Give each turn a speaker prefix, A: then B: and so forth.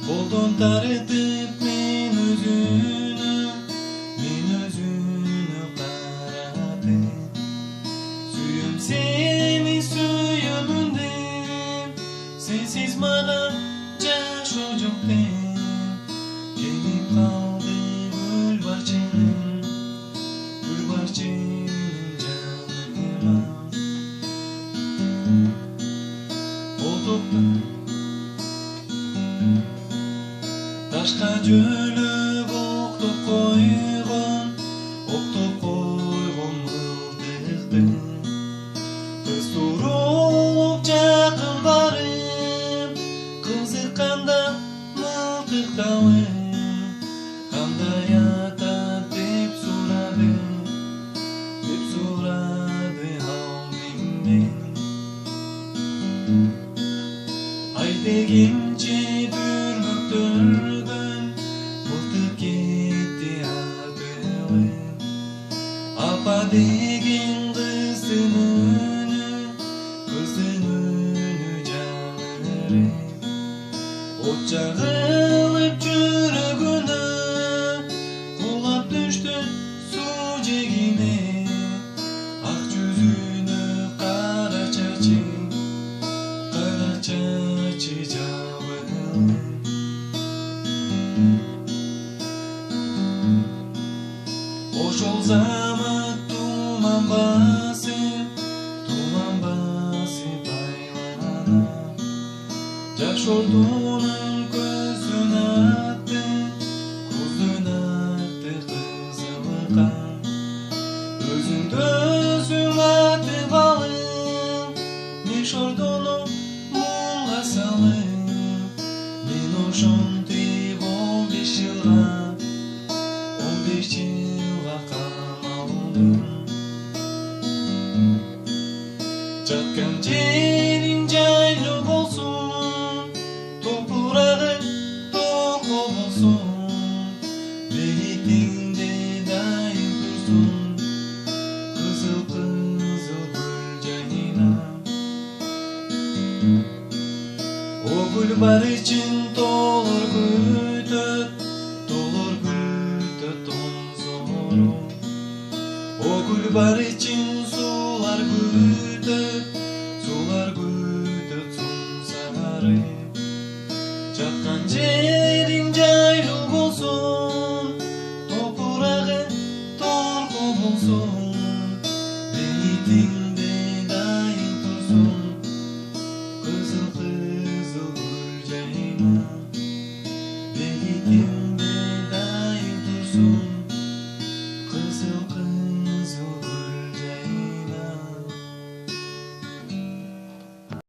A: Қолдан тартып мен өзүнө карадым. Сүйөм сени, сүйөмүн деп, сенсиз мага жашоо жок деп. Келип калды гүл барчынын жаныма. Ташка жөлөп октоп койгон мылтыкты кыз туруп жакын барып, кызыкканда мылтыктабы кандай атат деп сурады ал менден. Ай дегенче дүрмөктөргөн мылтык кетти атылып. Апа деген кыздын үнү жаңырып. От жагылып жүрөгүнө, кулап түштү суу жегине. Ак жүзүнө кара чачы жабылып. Ошол замат туман басып айланам. Жашоодун көзүн атты кызылыкка. Өзүңдү өзүң атып алып, мишордону мунга салып. Мен ошентип 15 жылга камалдым. Жаткан жериң жайлуу болсун, топурагы толко болсун, бетиңде дайым турсун кызыл гүл жайнап. О гүл барычын толор күтөт тонзору. О гүл барычын суулар күтөт сумсары. Жаткан жериң жайлуу болсун, топурагы толко болсун.